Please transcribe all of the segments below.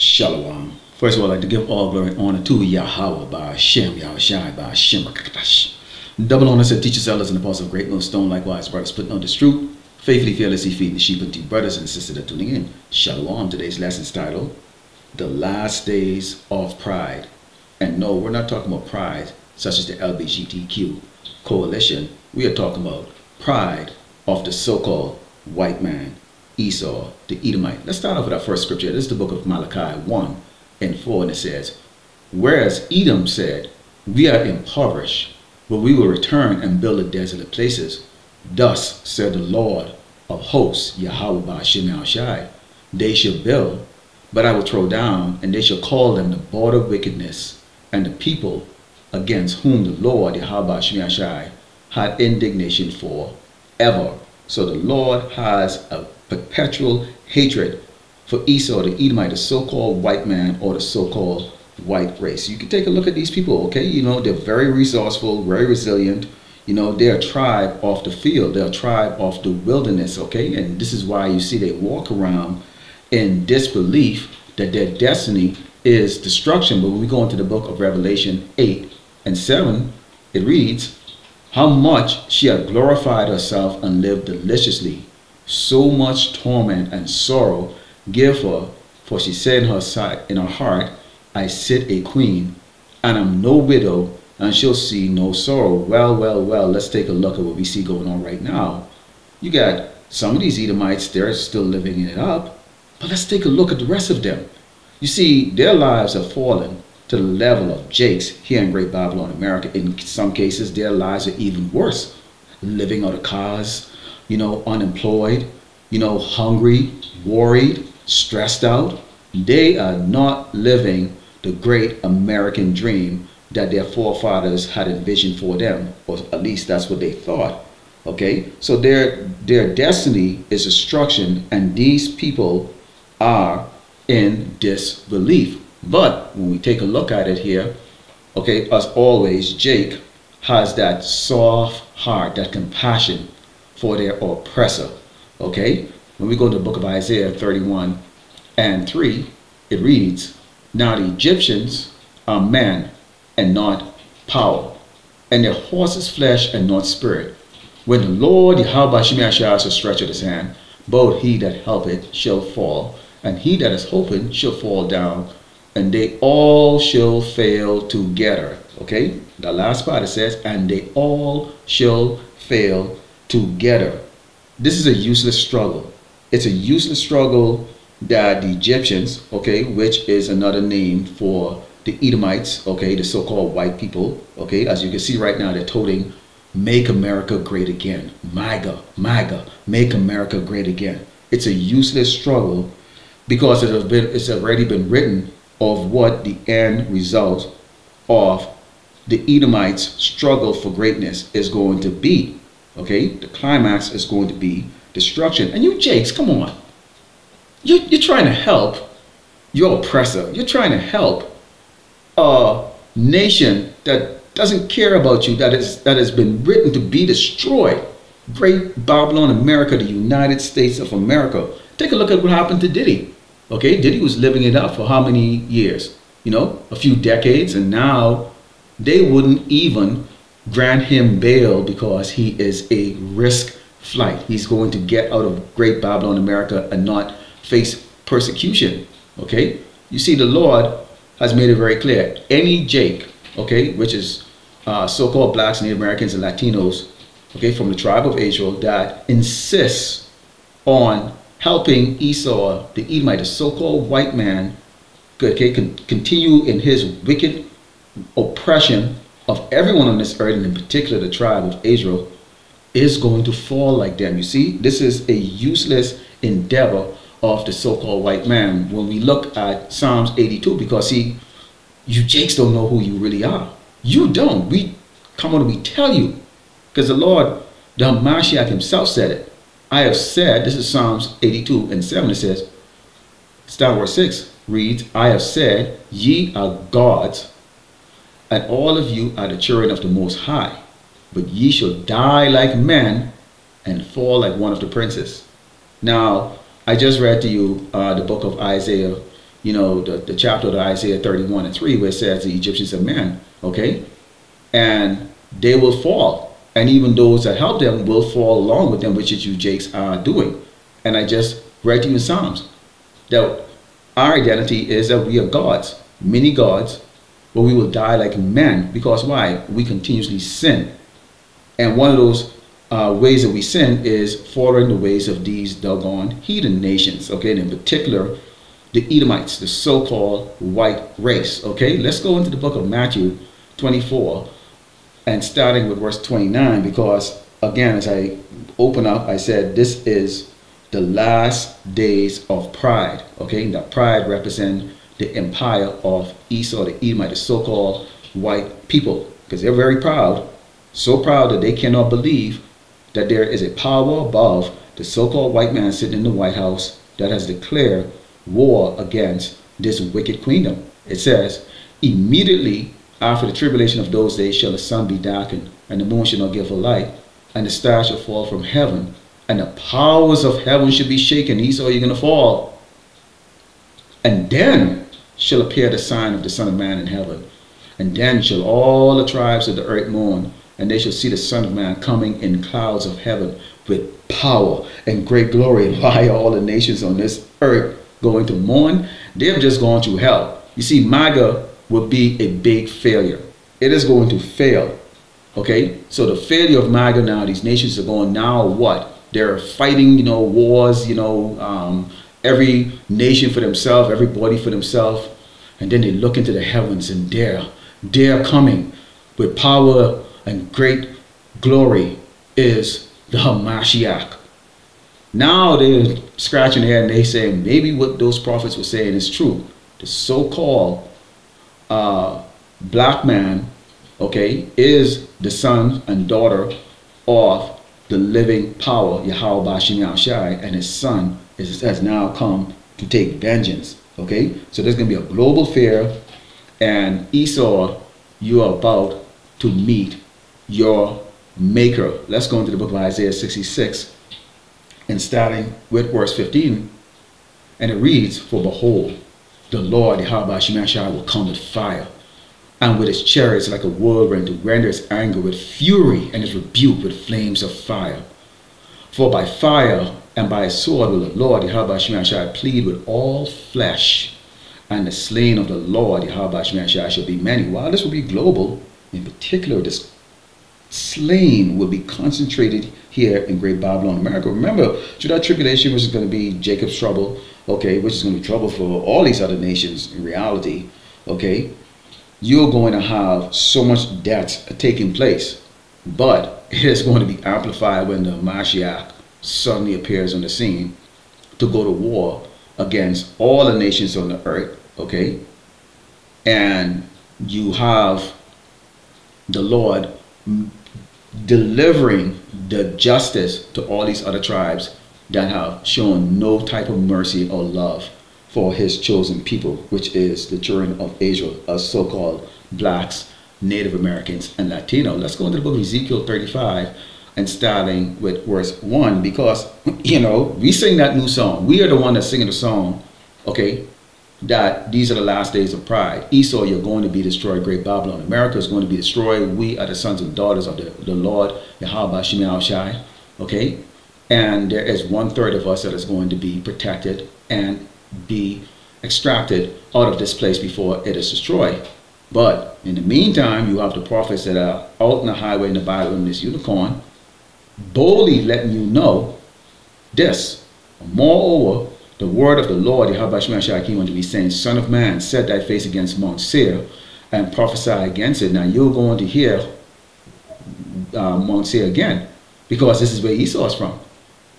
Shalom. First of all, I'd like to give all glory and honor to Yahweh by Hashem, Yahushai, by Hashem, Rakatash. Double honor to teachers, elders, and apostles of Great Millstone, likewise, brothers putting on this truth, faithfully, fearlessly feeding the sheep unto you, brothers and sisters that are tuning in. Shalom. Today's lesson's titled, The Last Days of Pride. And no, we're not talking about pride such as the LGBTQ coalition. We are talking about pride of the so-called white man, Esau, the Edomite. Let's start off with our first scripture. This is the book of Malachi 1 and 4, and it says, Whereas Edom said, We are impoverished, but we will return and build the desolate places. Thus said the Lord of hosts, Yahweh by Hashem Yahushai, They shall build, but I will throw down, and they shall call them the border of wickedness, and the people against whom the Lord, Yahweh by Hashem Yahushai, had indignation for ever. So the Lord has a perpetual hatred for Esau, the Edomite, the so-called white man, or the so-called white race. You can take a look at these people, okay? You know, they're very resourceful, very resilient. You know, they're a tribe off the field. They're a tribe off the wilderness, okay? And this is why you see they walk around in disbelief that their destiny is destruction. But when we go into the book of Revelation 8 and 7, it reads, How much she had glorified herself and lived deliciously. So much torment and sorrow give her, for she said in her heart, I sit a queen, and am no widow, and shall see no sorrow. Well, let's take a look at what we see going on right now. You got some of these Edomites, they're still living it up, but let's take a look at the rest of them. You see, their lives have fallen to the level of Jake's here in Great Babylon, America. In some cases, their lives are even worse. Living out of cars, you know, unemployed, you know, hungry, worried, stressed out. They are not living the great American dream that their forefathers had envisioned for them, or at least that's what they thought. Okay, so their destiny is destruction, and these people are in disbelief. But when we take a look at it here, okay, as always, Jake has that soft heart, that compassion for their oppressor. Okay, when we go to the book of Isaiah 31 and 3, it reads, Now the Egyptians are men and not power, and their horses flesh and not spirit. When the Lord Yahweh shall stretch out his hand, both he that helpeth shall fall, and he that is hoping shall fall down, and they all shall fail together. Okay, the last part it says, and they all shall fail together. This is a useless struggle. It's a useless struggle that the Egyptians, okay, which is another name for the Edomites, okay, the so-called white people, okay, as you can see right now, they're toting, Make America Great Again. MAGA, MAGA, Make America Great Again. It's a useless struggle because it's already been written of what the end result of the Edomites' struggle for greatness is going to be. Okay, the climax is going to be destruction. And you Jakes, come on. You're trying to help your oppressor. You're trying to help a nation that doesn't care about you, that has been written to be destroyed. Great Babylon, America, the United States of America. Take a look at what happened to Diddy. Okay, Diddy was living it up for how many years? You know, a few decades, and now they wouldn't even grant him bail because he is a risk flight. He's going to get out of Great Babylon, America, and not face persecution. Okay, you see, the Lord has made it very clear. Any Jake, okay, which is so-called blacks, Native Americans, and Latinos, okay, from the tribe of Israel, that insists on helping Esau, the Edomite, the so-called white man, okay, continue in his wicked oppression of everyone on this earth, and in particular the tribe of Israel, is going to fall like them. You see, this is a useless endeavor of the so-called white man. When we look at Psalms 82, because see, you Jakes don't know who you really are. You don't. We come on and we tell you, because the Lord, the Mashiach himself said it. I have said, this is Psalms 82 and 7, it says, Star Wars 6 reads, I have said, ye are gods, and all of you are the children of the Most High, but ye shall die like men and fall like one of the princes. Now, I just read to you the book of Isaiah you know, the chapter of Isaiah 31 and 3, where it says the Egyptians are men, okay? And they will fall. And even those that help them will fall along with them, which is you Jakes are doing. And I just read to you in Psalms that our identity is that we are gods, many gods, but we will die like men. Because why? We continuously sin. And one of those ways that we sin is following the ways of these doggone heathen nations, okay? And in particular, the Edomites, the so-called white race, okay? Let's go into the book of Matthew 24 and starting with verse 29, because again, as I open up, I said this is the last days of pride, okay? That pride represents the empire of Esau, the Edomite, the so-called white people, because they're very proud, so proud that they cannot believe that there is a power above the so-called white man sitting in the White House that has declared war against this wicked queendom. It says, immediately after the tribulation of those days shall the sun be darkened, and the moon shall not give her light, and the stars shall fall from heaven, and the powers of heaven shall be shaken. Esau, you're going to fall. And then shall appear the sign of the Son of Man in heaven. And then shall all the tribes of the earth mourn, and they shall see the Son of Man coming in clouds of heaven with power and great glory. And why are all the nations on this earth going to mourn? They've just gone through hell. You see, MAGA will be a big failure. It is going to fail. Okay? So the failure of MAGA now, these nations are going, now what? They're fighting, you know, wars, you know, every nation for themselves, everybody for themselves. And then they look into the heavens and they're coming with power and great glory is the Hamashiach. Now they're scratching their head and they say maybe what those prophets were saying is true. The so-called black man, okay, is the son and daughter of the living power, Yahweh Bashim Yahushai, and his son has now come to take vengeance. Okay, so there's going to be a global fear, and Esau, you are about to meet your maker. Let's go into the book of Isaiah 66 and starting with verse 15, and it reads, for behold, the Lord, Yahweh Shemashai, will come with fire, and with his chariots like a whirlwind, to render his anger with fury, and his rebuke with flames of fire. For by fire and by a sword will the Lord, Yahweh Shemashai, plead with all flesh, and the slain of the Lord, Yahweh Shemashai, shall be many. While this will be global, in particular, this slain will be concentrated here in Great Babylon, America. Remember, through that tribulation, which is going to be Jacob's trouble, okay, which is going to be trouble for all these other nations in reality, okay, you're going to have so much death taking place, but it is going to be amplified when the Mashiach suddenly appears on the scene to go to war against all the nations on the earth, okay, and you have the Lord delivering the justice to all these other tribes that have shown no type of mercy or love for his chosen people, which is the children of Israel, as so-called blacks, Native Americans, and Latino. Let's go into the book of Ezekiel 35 and starting with verse 1, because, you know, we sing that new song. We are the one that's singing the song, okay, that these are the last days of pride. Esau, you're going to be destroyed. Great Babylon, America is going to be destroyed. We are the sons and daughters of the Lord, Yahweh Shemel Shai, okay? And there is 1/3 of us that is going to be protected and be extracted out of this place before it is destroyed. But in the meantime, you have the prophets that are out in the highway in the Bible in this unicorn, boldly letting you know this. Moreover, the word of the Lord, Yahweh Shemashai, came unto me, saying, Son of man, set thy face against Mount Seir and prophesy against it. Now you're going to hear Mount Seir again, because this is where Esau is from.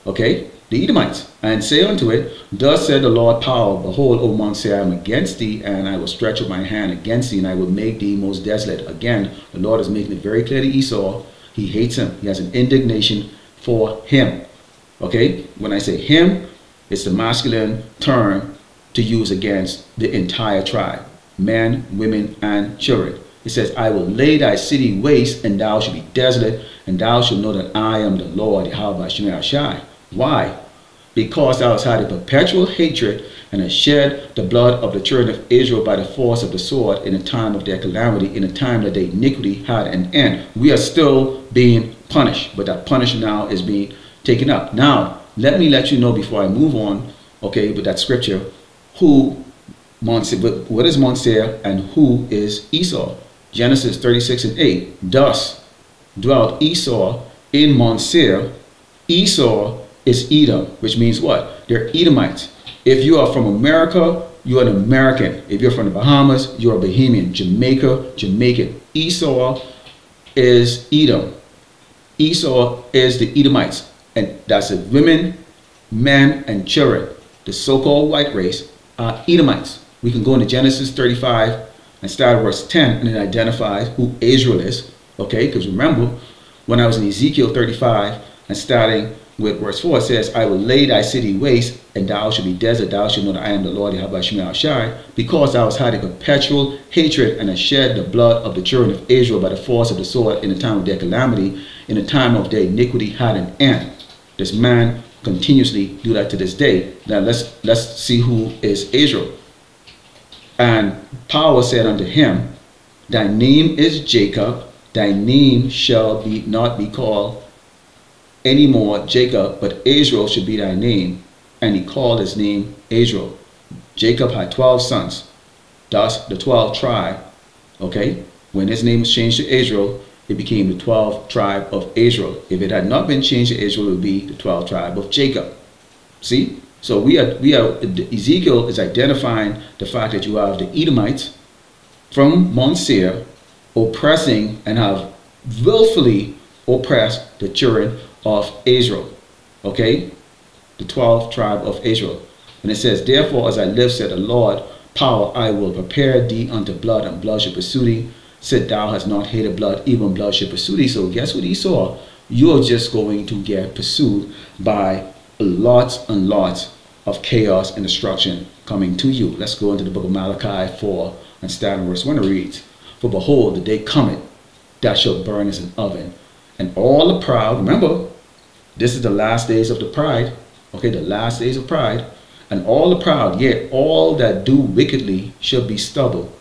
Okay? The Edomites. And say unto it, Thus said the Lord power, behold, O Mount Seir, I am against thee, and I will stretch up my hand against thee, and I will make thee most desolate. Again, the Lord is making it very clear to Esau, he hates him. He has an indignation for him. Okay? When I say him, it's the masculine term to use against the entire tribe. Men, women, and children. It says, I will lay thy city waste, and thou shalt be desolate, and thou shalt know that I am the Lord, Yahweh Shemel Shai. Why? because thou hast had a perpetual hatred, and hast shed the blood of the children of Israel by the force of the sword in the time of their calamity, in the time that their iniquity had an end. We are still being punished, but that punishment now is being taken up. Now, let me let you know before I move on, okay, with that scripture, what is Mount Seir and who is Esau? Genesis 36:8. Thus dwelt Esau in Mount Seir. Esau is Edom, which means what? They're Edomites. If you are from America, you are an American. If you're from the Bahamas, you're a Bahamian. Jamaica, Jamaican. Esau is Edom. Esau is the Edomites. And that's the women, men, and children. The so-called white race are Edomites. We can go into Genesis 35 and start at verse 10, and it identifies who Israel is. Okay, because remember, when I was in Ezekiel 35 and starting with verse 4, it says, I will lay thy city waste, and thou shalt be desert. Thou shalt know that I am the Lord, Yahweh Shemel Shai, because thou hast had a perpetual hatred, and hast shed the blood of the children of Israel by the force of the sword in the time of their calamity, in the time of their iniquity had an end. This man continuously do that to this day. Now let's see who is Israel. And power said unto him, thy name is Jacob, thy name shall not be called any more Jacob, but Israel should be thy name. And he called his name Israel. Jacob had 12 sons, thus the 12 tribe. Okay, when his name was changed to Israel, it became the 12th tribe of Israel. If it had not been changed to Israel, it would be the 12th tribe of Jacob. See? So Ezekiel is identifying the fact that you have the Edomites from Mount Seir oppressing and have willfully oppressed the children of Israel. Okay? The 12th tribe of Israel. And it says, therefore, as I live, said the Lord, power, I will prepare thee unto blood, and blood shall pursue thee. Said thou hast not hated blood, even blood shall pursue thee. So guess what Esau? You're just going to get pursued by lots and lots of chaos and destruction coming to you. Let's go into the book of Malachi 4 and start in verse 1. It reads, for behold, the day cometh that shall burn as an oven, and all the proud, remember, this is the last days of the pride, okay, the last days of pride, and all the proud, yet all that do wickedly shall be stubble.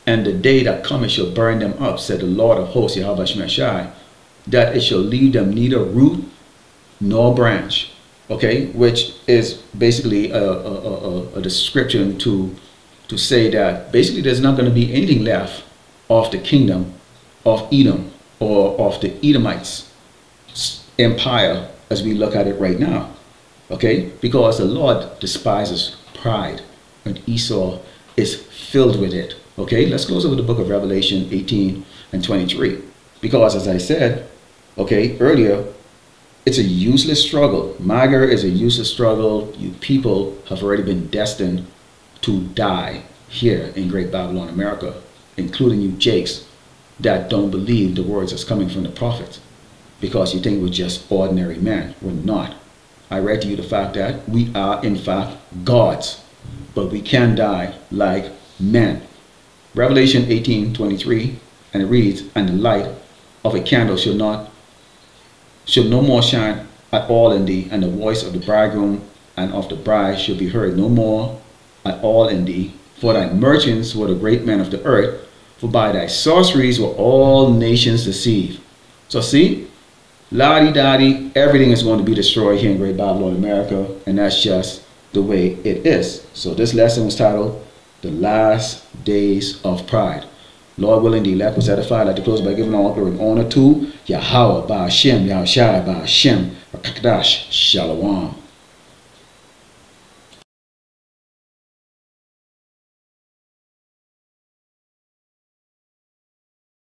And the day that cometh shall burn them up, said the Lord of hosts, Yahweh Shemel Shai, that it shall leave them neither root nor branch. Okay, which is basically a description to say that basically there's not going to be anything left of the kingdom of Edom or of the Edomites empire as we look at it right now. Okay, because the Lord despises pride, and Esau is filled with it. Okay, let's close over the book of Revelation 18 and 23. Because as I said, okay, earlier, it's a useless struggle. Magar is a useless struggle. You people have already been destined to die here in Great Babylon, America, including you jakes that don't believe the words that's coming from the prophets because you think we're just ordinary men. We're not. I read to you the fact that we are, in fact, gods, but we can die like men. Revelation 18:23, and it reads, and the light of a candle shall no more shine at all in thee, and the voice of the bridegroom and of the bride shall be heard no more at all in thee. For thy merchants were the great men of the earth, for by thy sorceries were all nations deceived. So see, la-di-da-di, everything is going to be destroyed here in Great Babylon, America, and that's just the way it is. So this lesson was titled, The Last Days of Pride. Lord willing, the elect was edified. I'd like to close by giving all glory and honor to Yahweh, Ba'ashem, Yahushai, Ba'ashem, Rakakdash, Shalom.